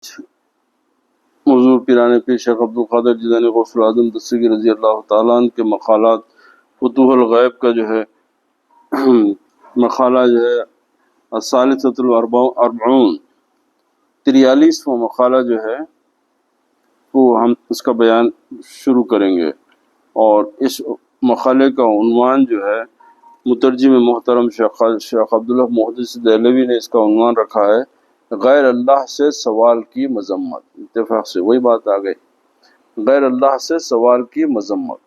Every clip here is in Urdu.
حضور پیران پیر شیخ عبدالقادر جیلانی غوث العظم دستگیر رضی اللہ تعالیٰ عنہ کے مقالات فتوح الغیب کا جو ہے مقالہ جو ہے الثالثۃ الاربعون 43واں مقالہ جو ہے وہ ہم اس کا بیان شروع کریں گے، اور اس مقالے کا عنوان جو ہے مترجم محترم شیخ عبداللہ محدث دہلوی نے اس کا عنوان رکھا ہے غیر اللہ سے سوال کی مذمت۔ اتفاق سے وہی بات آ گئی، غیر اللہ سے سوال کی مذمت،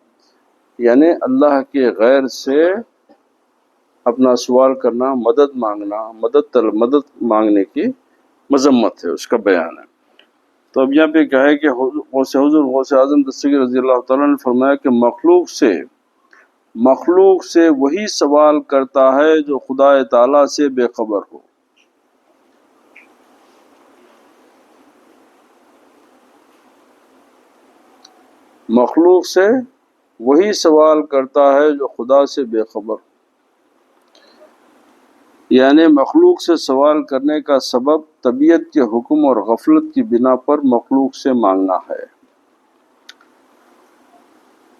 یعنی اللہ کے غیر سے اپنا سوال کرنا، مدد مانگنا، مدد مانگنے کی مذمت ہے، اس کا بیان ہے۔ تو اب یہاں پہ کہا ہے کہ حضور غوث اعظم دستگیر رضی اللہ تعالیٰ نے فرمایا کہ مخلوق سے وہی سوال کرتا ہے جو خدا تعالیٰ سے بے خبر ہو۔ مخلوق سے وہی سوال کرتا ہے جو خدا سے بے خبر ہو، یعنی مخلوق سے سوال کرنے کا سبب طبیعت کے حکم اور غفلت کی بنا پر مخلوق سے مانگنا ہے۔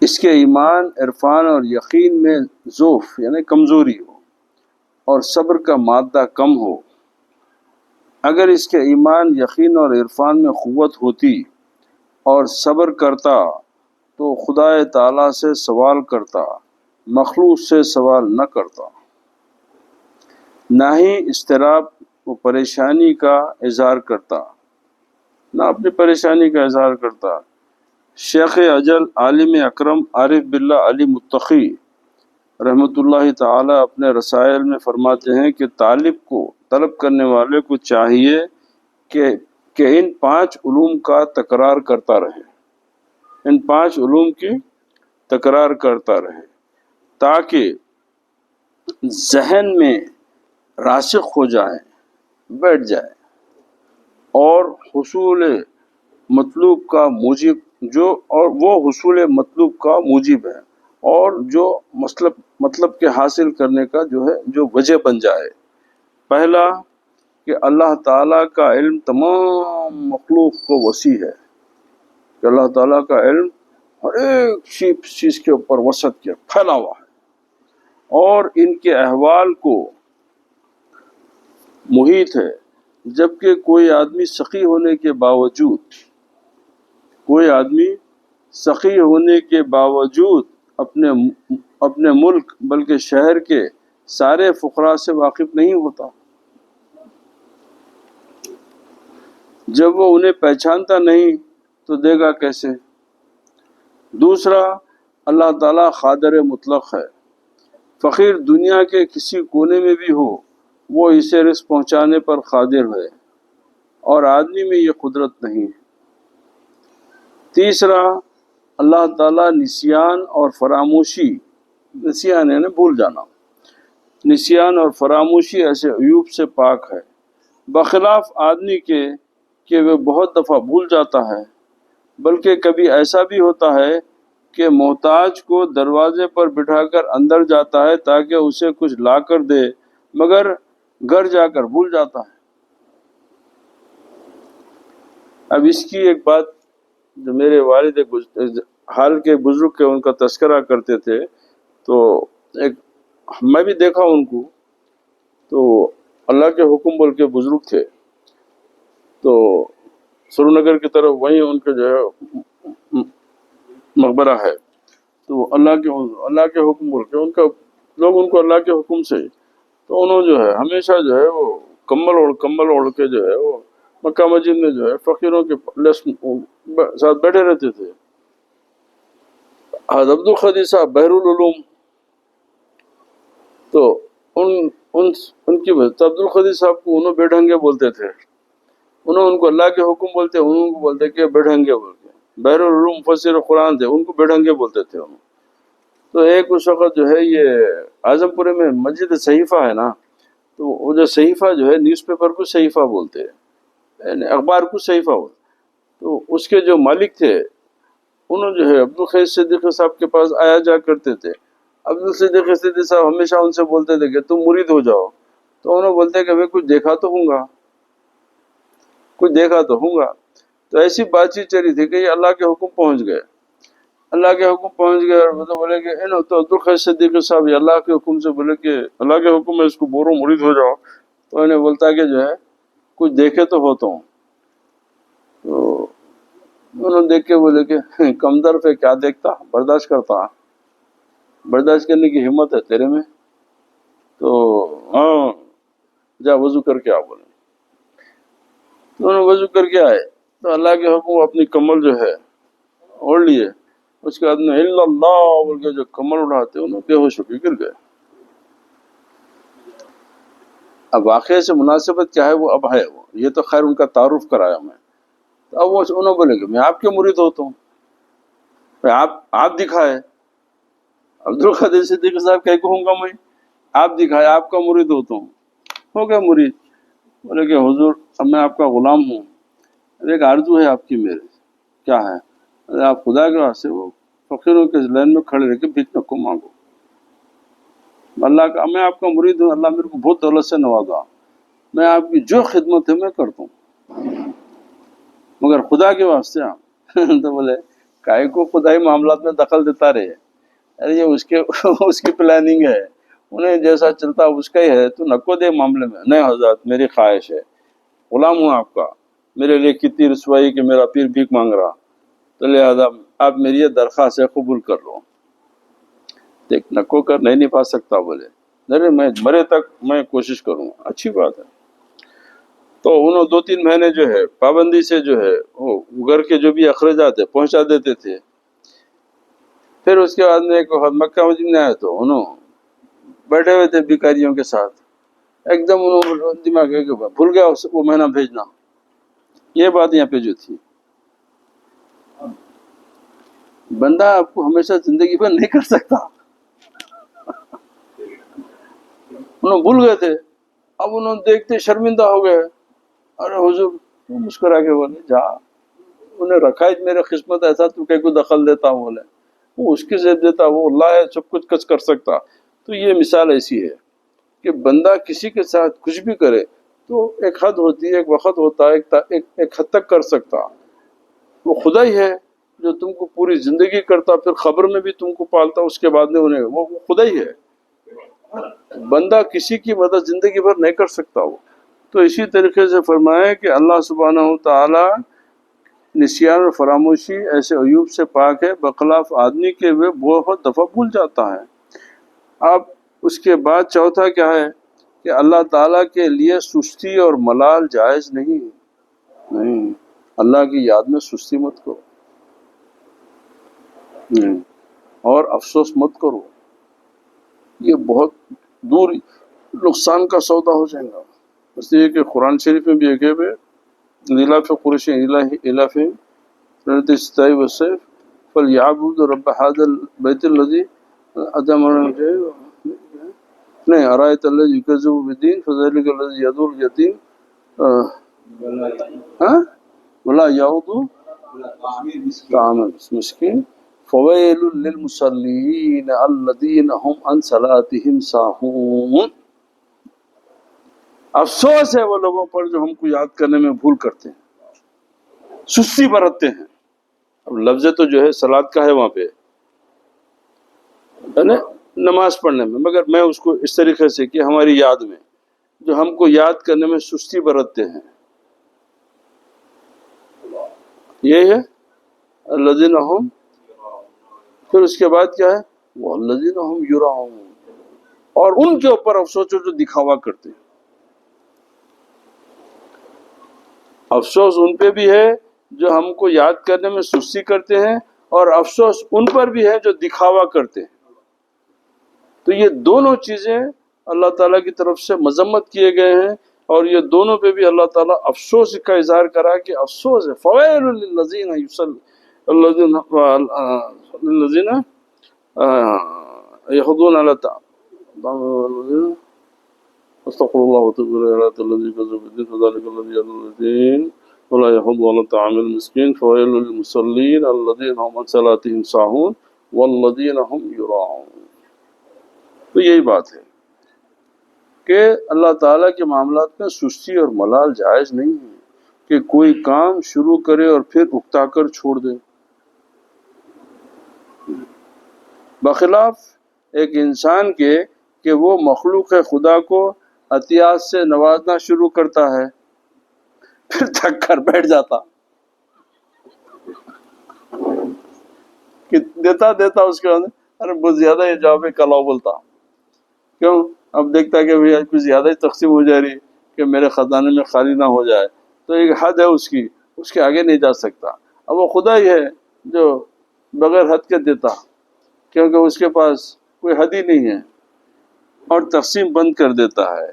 اس کے ایمان، عرفان اور یقین میں ضعف یعنی کمزوری ہو اور صبر کا مادہ کم ہو۔ اگر اس کے ایمان، یقین اور عرفان میں قوت ہوتی اور صبر کرتا تو خدا تعالیٰ سے سوال کرتا، مخلوق سے سوال نہ کرتا، نہ ہی اضطراب و پریشانی کا اظہار کرتا، نہ اپنی پریشانی کا اظہار کرتا۔ شیخ اجل عالم اکرم عارف باللہ علی متقی رحمۃ اللہ تعالی اپنے رسائل میں فرماتے ہیں کہ طلب کرنے والے کو چاہیے کہ ان 5 علوم کا تکرار کرتا رہے، ان 5 علوم کی تکرار کرتا رہے تاکہ ذہن میں راسخ ہو جائے، بیٹھ جائے، اور حصول مطلوب کا موجب وہ حصول مطلوب کا موجب ہے، اور جو مطلب کے حاصل کرنے کا جو وجہ بن جائے۔ پہلا کہ اللہ تعالیٰ کا علم تمام مخلوق کو وسیع ہے، کہ اللہ تعالیٰ کا علم ہر ایک چیز کے اوپر وسعت کیا پھیلا ہوا ہے، اور ان کے احوال کو محیط ہے، جبکہ کوئی آدمی سخی ہونے کے باوجود اپنے ملک بلکہ شہر کے سارے فقراء سے واقف نہیں ہوتا، جب وہ انہیں پہچانتا نہیں تو دے گا کیسے؟ دوسرا، اللہ تعالیٰ قادر مطلق ہے، فقیر دنیا کے کسی کونے میں بھی ہو وہ اسے رزق پہنچانے پر قادر ہے، اور آدمی میں یہ قدرت نہیں۔ تیسرا، اللہ تعالیٰ نسیان یعنی بھول جانا، نسیان اور فراموشی ایسے عیوب سے پاک ہے، بخلاف آدمی کے کہ وہ بہت دفعہ بھول جاتا ہے، بلکہ کبھی ایسا بھی ہوتا ہے کہ محتاج کو دروازے پر بٹھا کر اندر جاتا ہے تاکہ اسے کچھ لا کر دے، مگر گھر جا کر بھول جاتا ہے۔ اب اس کی ایک بات جو میرے والد حال کے بزرگ کے ان کا تذکرہ کرتے تھے، تو میں بھی دیکھا ان کو، تو اللہ کے حکم بول کے بزرگ تھے، تو سرو نگر کی طرف وہیں ان کے جو ہے مقبرہ ہے، تو اللہ کے حکم بول کے لوگ ان کو اللہ کے حکم سے، تو انہوں جو ہے ہمیشہ جو ہے وہ کمبل اوڑھ کے جو ہے وہ مکہ مسجد میں جو ہے فقیروں کے ساتھ بیٹھے رہتے تھے۔ حضرت عبدالقادر صاحب بحر العلوم، تو ان کی عبدالقادر صاحب کو انہوں بے ڈھنگے بولتے تھے، ان کو اللہ کے حکم بولتے، انہوں کو بولتے کہ بے ڈھنگے بول کے، بحر العلوم مفسر قرآن تھے، ان کو بے ڈھنگے بولتے تھے انہوں۔ تو ایک اس وقت جو ہے یہ اعظم پورے میں مسجد صحیفہ ہے نا، تو وہ جو صحیفہ جو ہے نیوز پیپر کو صحیفہ بولتے ہیں، یعنی اخبار کو صحیفہ بولتے، تو اس کے جو مالک تھے انہوں جو ہے عبدالخیر صدیقی صاحب کے پاس آیا جا کرتے تھے۔ عبدالصدیق صدیقی صاحب ہمیشہ ان سے بولتے تھے کہ تم مرید ہو جاؤ، تو انہوں بولتے کہ میں کچھ دیکھا تو ہوں گا، کچھ دیکھا تو ہوں گا. تو ایسی بات چیت چلی تھی کہ یہ اللہ کے حکم پہنچ گئے. اللہ کے حکم پہنچ گئے اور مطلب بولے کہ تو عبدالقادر صدیقی صاحب یہ اللہ کے حکم سے بولے کہ اللہ کے حکم میں اس کو بورو مرید ہو جاؤ. تو انہیں بولتا کہ جو ہے کچھ دیکھے تو ہوتا ہوں. تو انہوں نے دیکھ کے بولے کہ کمدر پہ کیا دیکھتا، برداشت کرتا، برداشت کرنے کی ہمت ہے تیرے میں؟ تو ہاں جا وضو کر کے آ بولے. تو انہوں نے وضو کر کے آئے تو اللہ کے حکم اپنی کمل جو ہے اوڑھ لیے. اس کے بعد میں الا اللہ بول کے جو کمل اڑاتے انہوں بے ہوش ہو کے گر گئے. اب واقعے سے مناسبت کیا ہے وہ اب ہے، وہ یہ تو خیر ان کا تعارف کرایا میں. تو اب وہ انہوں بولے کہ میں آپ کے مرید ہوتا ہوں، آپ دکھائے. عبدالقادر صدیقی صاحب کہہ کہوں گا میں آپ دکھائے، آپ کا مرید ہوتا ہوں. ہو گیا مرید. بولے کہ حضور اب میں آپ کا غلام ہوں، ایک آرزو ہے آپ کی میرے. کیا ہے؟ آپ خدا کے واسطے وہ فقیروں کے لائن میں کھڑے رہ کے بھیک نکو مانگو. اللہ کا میں آپ کا مرید ہوں، اللہ میرے کو بہت دولت سے نوازا، میں آپ کی جو خدمت ہے میں کرتا ہوں، مگر خدا کے واسطے آپ. تو بولے کائے کو خدائی معاملات میں دخل دیتا رہے. ارے یہ اس کی پلاننگ ہے، انہیں جیسا چلتا اس کا ہی ہے، تو نکو دے معاملے میں. نہیں حضرت میری خواہش ہے، غلام ہوں آپ کا، میرے لیے کتنی رسوائی کہ میرا پیر بھیک مانگ رہا، تو لہٰذا آپ میری یہ درخواست ہے قبول کر لو. دیکھ نکو کر نہیں نبھا سکتا. بولے نہیں میں مرے تک میں کوشش کروں. اچھی بات ہے. تو انہوں 2-3 مہینے جو ہے پابندی سے جو ہے وہ گھر کے جو بھی اخراجات ہے پہنچا دیتے تھے. پھر اس کے بعد میں ایک وقت مکہ مدینہ آئے تو انہوں بیٹھے ہوئے تھے بیکاریوں کے ساتھ. ایک دم انہوں دماغ ہے کہ بھول گیا وہ مہینہ بھیجنا. یہ بات یہاں پہ جو تھی، بندہ آپ کو ہمیشہ زندگی بھر نہیں کر سکتا. انہوں بھول گئے تھے. اب انہوں دیکھتے شرمندہ ہو گئے. ارے حضور مسکرا کے بولے جا، انہیں رکھا ہے میرے قسمت ایسا تو کہ کوئی دخل دیتا. بولے وہ اس کی زیب دیتا، وہ اللہ ہے سب کچھ کچھ کر سکتا. تو یہ مثال ایسی ہے کہ بندہ کسی کے ساتھ کچھ بھی کرے تو ایک حد ہوتی ہے، ایک وقت ہوتا ہے، ایک حد تک کر سکتا. وہ خدا ہی ہے جو تم کو پوری زندگی کرتا، پھر خبر میں بھی تم کو پالتا، اس کے بعد میں انہیں وہ خدا ہی ہے. بندہ کسی کی مدد زندگی بھر نہیں کر سکتا. وہ تو اسی طریقے سے فرمایا کہ اللہ سبحانہ تعالی نسیان اور فراموشی ایسے عیوب سے پاک ہے، بخلاف آدمی کے وہ بہت دفعہ بھول جاتا ہے. اب اس کے بعد چوتھا کیا ہے کہ اللہ تعالیٰ کے لیے سستی اور ملال جائز نہیں. اللہ کی یاد میں سستی مت کرو اور افسوس مت کرو. یہ بہت دور نقصان کا سودا ہو جائے گا. اس لیے کہ قرآن شریف میں بھی ایک ہے لیلاف قریش الاف سنت ستائی وصف فلیعبد رب هذا البیت الذی نہیں ارایت الذی یکذب بالدین فذلک الذی یدعو الیتیم ولا یعود طعام المسکین فویل للمصلین الذین هم عن صلاتهم ساہون. افسوس ہے وہ لوگوں پر جو ہم کو یاد کرنے میں بھول کرتے ہیں، سستی برتتے ہیں. اب لفظ تو جو ہے صلات کا ہے وہاں پہ نماز پڑھنے میں، مگر میں اس کو اس طریقے سے کہ ہماری یاد میں جو ہم کو یاد کرنے میں سستی برتتے ہیں. یہ ہے الذین هم، پھر اس کے بعد کیا ہے وہ الذین هم یراؤن، اور ان کے اوپر افسوس جو دکھاوا کرتے ہیں. افسوس ان پہ بھی ہے جو ہم کو یاد کرنے میں سستی کرتے ہیں، اور افسوس ان پر بھی ہے جو دکھاوا کرتے ہیں. تو یہ دونوں چیزیں اللہ تعالیٰ کی طرف سے مذمت کیے گئے ہیں، اور یہ دونوں پہ بھی اللہ تعالیٰ افسوس کا اظہار کرا کہ افسوس ہے. فویل للذین الذین یحضون علی استغفر اللہ وتوب الیہ الذی یکذب بالدین فذلک الذی یدعو الیتیم ولا یحض علی طعام المسکین فویل للمصلین الذین هم عن صلاتهم ساہون والذین هم یراؤن. تو یہی بات ہے کہ اللہ تعالیٰ کے معاملات میں سستی اور ملال جائز نہیں ہے کہ کوئی کام شروع کرے اور پھر اکتا کر چھوڑ دے، بخلاف ایک انسان کے کہ وہ مخلوق خدا کو عطیات سے نوازنا شروع کرتا ہے، پھر تھک کر بیٹھ جاتا کہ دیتا اس کے اندر ارے بہت زیادہ یہ جواب کلاؤ بولتا، کیوں؟ اب دیکھتا کہ بھئی کچھ زیادہ ہی تقسیم ہو جا رہی کہ میرے خزانے میں خالی نہ ہو جائے، تو ایک حد ہے اس کے آگے نہیں جا سکتا۔ اب وہ خدا ہی ہے جو بغیر حد کے دیتا، کیونکہ اس کے پاس کوئی حد ہی نہیں ہے، اور تقسیم بند کر دیتا ہے۔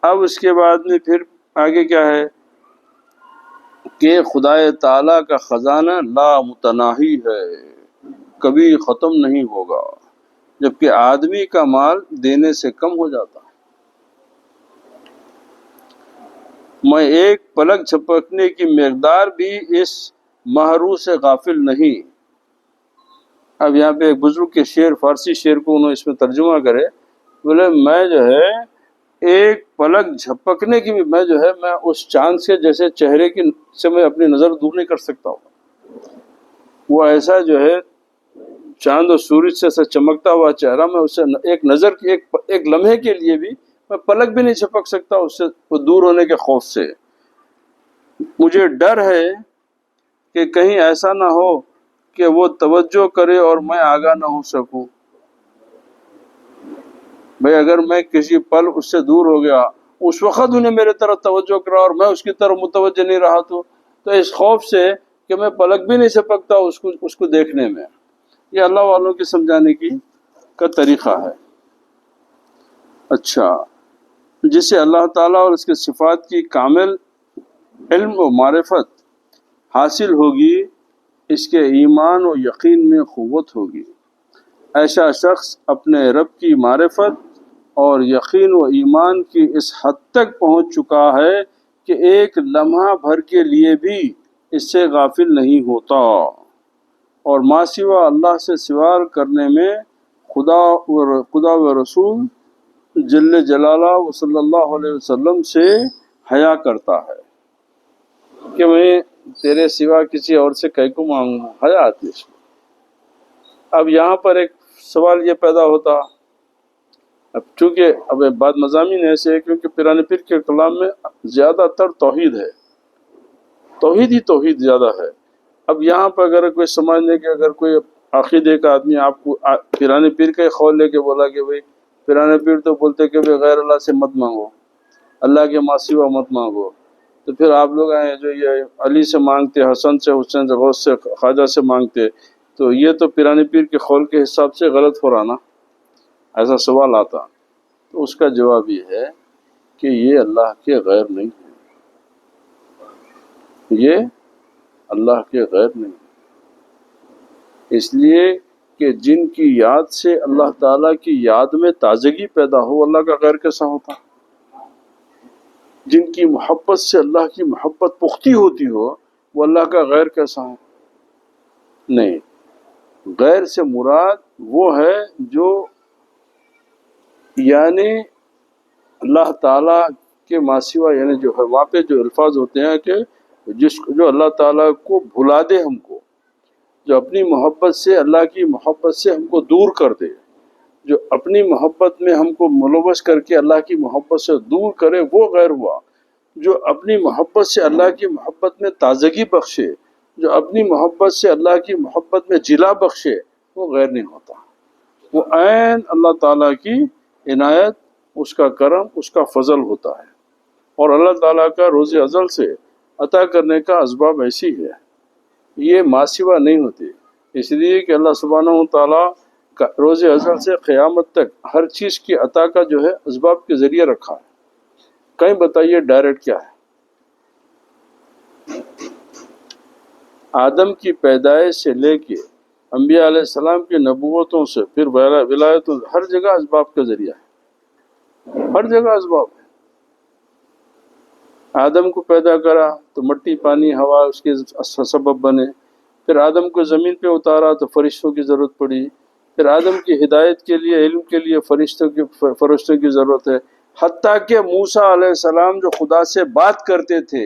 اب اس کے بعد میں پھر آگے کیا ہے کہ خدا تعالی کا خزانہ لا متناہی ہے، کبھی ختم نہیں ہوگا، جبکہ آدمی کا مال دینے سے کم ہو جاتا ہے۔ میں ایک پلک جھپکنے کی مقدار بھی اس محرو سے غافل نہیں۔ اب یہاں پہ ایک بزرگ کے شعر، فارسی شعر کو انہوں اس میں ترجمہ کرے، بولے میں جو ہے ایک پلک جھپکنے کی بھی میں اس چاند سے جیسے چہرے کی سے میں اپنی نظر دور نہیں کر سکتا ہوں، وہ ایسا جو ہے چاند اور سورج سے ایسا چمکتا ہوا چہرہ، میں اسے ایک نظر کی ایک لمحے کے لیے بھی میں پلک بھی نہیں جھپک سکتا اس سے، وہ دور ہونے کے خوف سے۔ مجھے ڈر ہے کہ کہیں ایسا نہ ہو کہ وہ توجہ کرے اور میں آگاہ نہ ہو سکوں۔ بھئی اگر میں کسی پل اس سے دور ہو گیا، اس وقت انہیں میرے طرف توجہ کرا اور میں اس کی طرف متوجہ نہیں رہا، تو اس خوف سے کہ میں پلک بھی نہیں جھپکتا اس کو دیکھنے میں۔ یہ اللہ والوں کی سمجھانے کا طریقہ ہے۔ اچھا، جسے اللہ تعالیٰ اور اس کے صفات کی کامل علم و معرفت حاصل ہوگی، اس کے ایمان و یقین میں قوت ہوگی۔ ایسا شخص اپنے رب کی معرفت اور یقین و ایمان کی اس حد تک پہنچ چکا ہے کہ ایک لمحہ بھر کے لیے بھی اس سے غافل نہیں ہوتا، اور ما سوا اللہ سے سوال کرنے میں خدا و رسول جل جلالہ و صلی اللہ علیہ وسلم سے حیا کرتا ہے کہ میں تیرے سوا کسی اور سے کہیں کو مانگوں، حیا آتی ہے اس کو۔ اب یہاں پر ایک سوال یہ پیدا ہوتا، اب چونکہ اب بعض مضامین ایسے ہیں کیونکہ پیران پیر کے کلام میں زیادہ تر توحید ہے، توحید زیادہ ہے۔ اب یہاں پر اگر کوئی سمجھ لے کہ اگر کوئی عقیدے کا آدمی آپ کو پیران پیر کا خول لے کے بولا کہ بھئی پیران پیر تو بولتے کہ غیر اللہ سے مت مانگو، اللہ کے ما سوا مت مانگو، تو پھر آپ لوگ ہیں جو یہ علی سے مانگتے، حسن سے، حسین سے، غوث سے، خواجہ سے مانگتے، تو یہ تو پیران پیر کے قول کے حساب سے غلط ہو رہا نا، ایسا سوال آتا۔ تو اس کا جواب یہ ہے کہ یہ اللہ کے غیر نہیں ہے، یہ اللہ کے غیر نہیں، اس لیے کہ جن کی یاد سے اللہ تعالیٰ کی یاد میں تازگی پیدا ہو، اللہ کا غیر کیسا ہوتا؟ جن کی محبت سے اللہ کی محبت پختی ہوتی ہو، وہ اللہ کا غیر کیسا ہے؟ نہیں، غیر سے مراد وہ ہے جو یعنی اللہ تعالیٰ کے ما سوا، یعنی جو ہے وہاں پہ جو الفاظ ہوتے ہیں کہ جو اللہ تعالیٰ کو بھلا دے، ہم کو جو اپنی محبت سے، اللہ کی محبت سے ہم کو دور کر دے، جو اپنی محبت میں ہم کو ملوث کر کے اللہ کی محبت سے دور کرے، وہ غیر ہوا۔ جو اپنی محبت سے اللہ کی محبت میں تازگی بخشے، جو اپنی محبت سے اللہ کی محبت میں جلا بخشے، وہ غیر نہیں ہوتا۔ وہ عین اللہ تعالیٰ کی عنایت، اس کا کرم، اس کا فضل ہوتا ہے، اور اللہ تعالیٰ کا روز ازل سے عطا کرنے کا اسباب ایسی ہے، یہ ما سوا نہیں ہوتی۔ اس لیے کہ اللہ سبحانہ و تعالیٰ کا روز ازل سے قیامت تک ہر چیز کی عطا کا جو ہے اسباب کے ذریعے رکھا ہے۔ کہیں بتائیے ڈائریکٹ کیا ہے؟ آدم کی پیدائش سے لے کے انبیاء علیہ السلام کی نبوتوں سے پھر ولایت، ہر جگہ اسباب کا ذریعہ ہے، ہر جگہ اسباب ہے۔ آدم کو پیدا کرا تو مٹی، پانی، ہوا اس کے سبب بنے، پھر آدم کو زمین پہ اتارا تو فرشتوں کی ضرورت پڑی، پھر آدم کی ہدایت کے لیے، علم کے لیے فرشتوں کی ضرورت ہے، حتیٰ کہ موسیٰ علیہ السلام جو خدا سے بات کرتے تھے،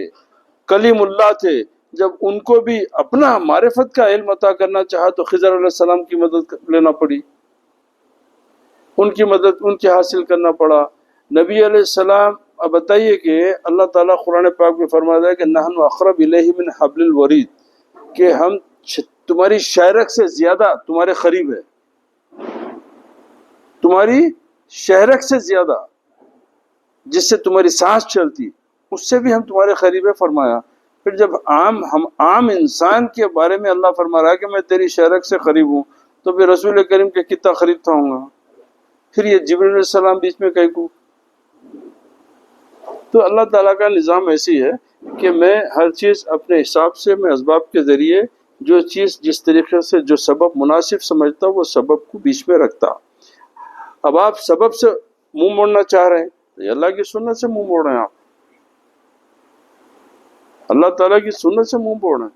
کلیم اللہ تھے، جب ان کو بھی اپنا معرفت کا علم عطا کرنا چاہا تو خضر علیہ السلام کی مدد لینا پڑی، ان کی مدد ان کے حاصل کرنا پڑا۔ نبی علیہ السلام، اب بتائیے کہ اللہ تعالیٰ قرآن پاک میں فرماتا ہے کہ نحن اقرب الیہ من حبل الورید، کہ ہم تمہاری شہرک سے زیادہ تمہارے قریب ہے، تمہاری شہرک سے زیادہ، جس سے تمہاری سانس چلتی اس سے بھی ہم تمہارے قریب ہے فرمایا۔ پھر جب ہم عام انسان کے بارے میں اللہ فرما رہا ہے کہ میں تیری شہرک سے قریب ہوں، تو پھر رسول کریم کے کتنا قریب تھا ہوں گا۔ پھر یہ جبریل علیہ السلام بیچ میں کہیں کو، تو اللہ تعالیٰ کا نظام ایسی ہے کہ میں ہر چیز اپنے حساب سے، میں اسباب کے ذریعے جو چیز جس طریقے سے جو سبب مناسب سمجھتا وہ سبب کو بیچ میں رکھتا۔ اب آپ سبب سے منہ موڑنا چاہ رہے ہیں تو یہ اللہ کی سنت سے منہ موڑ رہے ہیں، آپ اللہ تعالیٰ کی سنت سے منہ موڑ رہے ہیں۔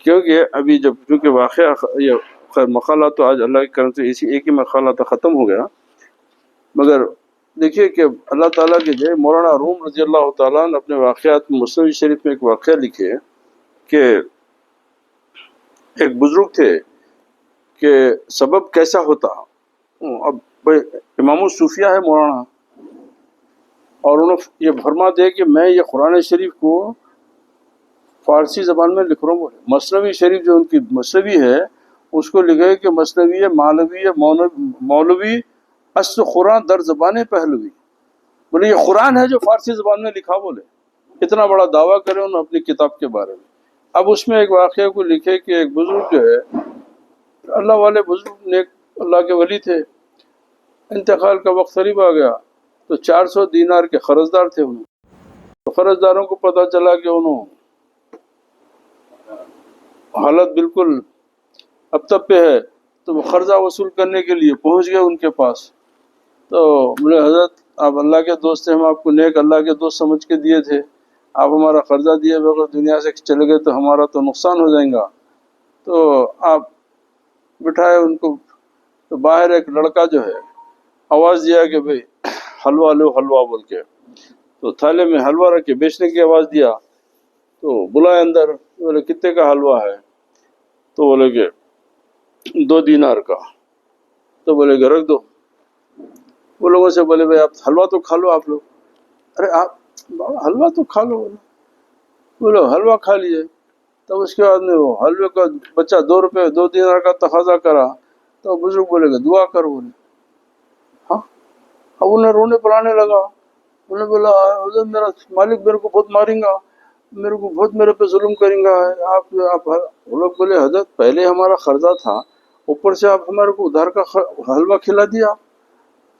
کیونکہ ابھی جب چونکہ واقعہ یہ خیر مقالہ تو آج اللہ کے کرم سے اسی ایک ہی مقالہ تو ختم ہو گیا، مگر دیکھیے کہ اللہ تعالیٰ کے جو مولانا روم رضی اللہ تعالیٰ نے اپنے واقعات میں مثنوی شریف میں ایک واقعہ لکھے کہ ایک بزرگ تھے کہ سبب کیسا ہوتا۔ اب امام الصوفیہ ہے مولانا، اور انہوں نے یہ فرما دے کہ میں یہ قرآن شریف کو فارسی زبان میں لکھ رہا ہوں، بولے مثنوی شریف جو ان کی مثنوی ہے اس کو لکھے کہ مثنوی مولوی اصل قرآن در زبان پہلوی، بولے یہ قرآن ہے جو فارسی زبان میں لکھا، بولے اتنا بڑا دعویٰ کرے انہوں نے اپنی کتاب کے بارے میں۔ اب اس میں ایک واقعہ کو لکھے کہ ایک بزرگ جو ہے اللہ والے بزرگ نیک اللہ کے ولی تھے، انتقال کا وقت قریب آ گیا تو 400 دینار کے قرض دار تھے انہوں، تو قرض داروں کو پتہ چلا کہ انہوں حالت بالکل اب تب پہ ہے، تو وہ قرضہ وصول کرنے کے لیے پہنچ گئے ان کے پاس۔ تو بولے حضرت آپ اللہ کے دوست ہیں، ہم آپ کو نیک اللہ کے دوست سمجھ کے دیے تھے، آپ ہمارا قرضہ دیے بغیر دنیا سے چلے گئے تو ہمارا تو نقصان ہو جائے گا، تو آپ بٹھائے ان کو۔ تو باہر ایک لڑکا جو ہے آواز دیا کہ بھئی حلوہ لو حلوہ بول کے، تو تھالے میں حلوہ رکھ کے بیچنے کی آواز دیا، تو بلائے اندر، بولے کتنے کا حلوہ ہے؟ تو بولے کہ 2 دینار کا۔ تو بولے کہ رکھ دو۔ وہ لوگوں سے بولے بھائی آپ حلوہ تو کھا لو آپ لوگ۔ ارے آپ حلوہ تو کھا لو، بولو حلوہ کھا لیے۔ تب اس کے بعد میں وہ حلوے کا بچہ 2 روپے 2 دینار کا تقاضا کرا، تو بزرگ بولے کہ دعا کر، بولے ہاں۔ اب انہیں رونے پلانے لگا، انہوں نے بولا حضرت میرا مالک میرے کو بہت ماریں گا، میرے کو بہت میرے پہ ظلم کریں گا، آپ وہ لوگ بولے حضرت پہلے ہمارا قرضہ تھا، اوپر سے آپ ہمارے کو ادھار کا حلوہ کھلا دیا۔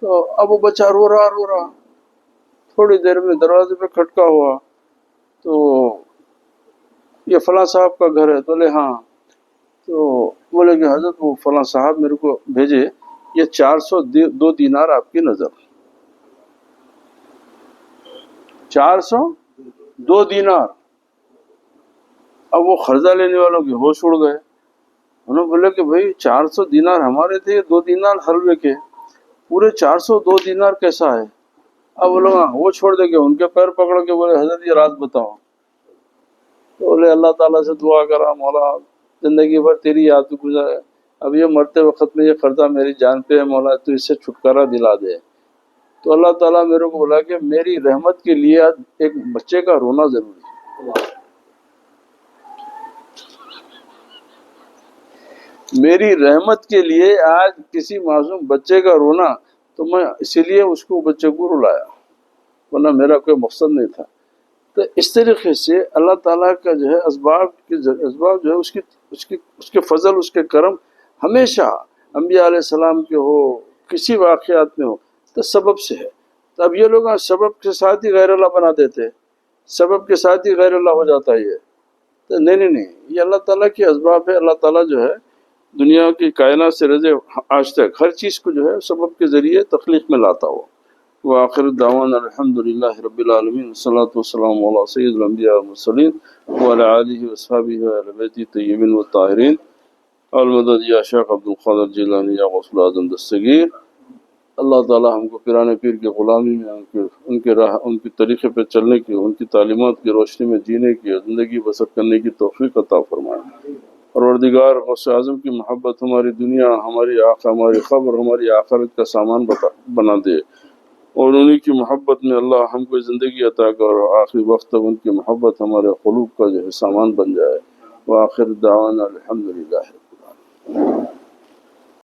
تو اب وہ بچہ رو رہا۔ تھوڑی دیر میں دروازے پہ کھٹکا ہوا، تو یہ فلاں صاحب کا گھر ہے؟ تو بولے ہاں۔ تو بولے کہ حضرت وہ فلاں صاحب میرے کو بھیجے، یہ 402 دینار آپ کی نظر، 402 دینار۔ اب وہ قرضہ لینے والوں کے ہوش اڑ گئے، انہوں نے بولے کہ بھائی 400 دینار ہمارے تھے، 2 دینار حلوے کے، پورے 402 دینار کیسا ہے؟ اب وہ لوگ وہ چھوڑ دے کے ان کے پیر پکڑ کے بولے حضرت یہ راز بتاؤ۔ تو بولے اللہ تعالیٰ سے دعا کرا مولا زندگی بھر تیری یاد گزارے، اب یہ مرتے وقت میں یہ قرضہ میری جان پہ ہے مولا، تو اس سے چھٹکارا دلا دے۔ تو اللہ تعالیٰ میرے کو بولا کہ میری رحمت کے لیے ایک بچے کا رونا ضروری ہے، میری رحمت کے لیے آج کسی معصوم بچے کا رونا، تو میں اسی لیے اس کو بچے کو رلایا، ورنہ میرا کوئی مقصد نہیں تھا۔ تو اس طریقے سے اللہ تعالیٰ کا جو ہے اسباب جو ہے اس کے فضل، اس کے کرم ہمیشہ انبیاء علیہ السلام کے ہو، کسی واقعات میں ہو تو سبب سے ہے۔ تو اب یہ لوگ سبب کے ساتھ ہی غیر اللہ بنا دیتے، سبب کے ساتھ ہی غیر اللہ ہو جاتا ہے یہ۔ تو نہیں، یہ اللہ تعالیٰ کے اسباب ہے۔ اللہ تعالیٰ جو ہے دنیا کی کائنات سے رضے آج تک ہر چیز کو جو ہے سبب کے ذریعے تخلیق میں لاتا ہو۔ وآخر دعوانا الحمدللہ رب العالمین، والصلاة والسلام علی سید الانبیاء والمرسلین وعلی آلہ واصحابہ وعلی بیتہ الطیبین والطاہرین۔ المدد یا شیخ عبد القادر جیلانی یا غوث الاعظم دستگیر۔ اللہ تعالی ہم کو پیران پیر کے غلامی میں ان کے طریقے پہ چلنے کی، ان کی تعلیمات کی روشنی میں جینے کی، زندگی بسر کرنے کی توفیق عطا فرمائے۔ پروردگار غوث اعظم کی محبت ہماری دنیا، ہماری ہماری قبر، ہماری آخرت کا سامان بنا دے، اور انہی کی محبت میں اللہ ہم کو زندگی عطا کر، اور آخری وقت تک ان کی محبت ہمارے قلوب کا جو ہے سامان بن جائے۔ وآخر دعوانا الحمدللہ۔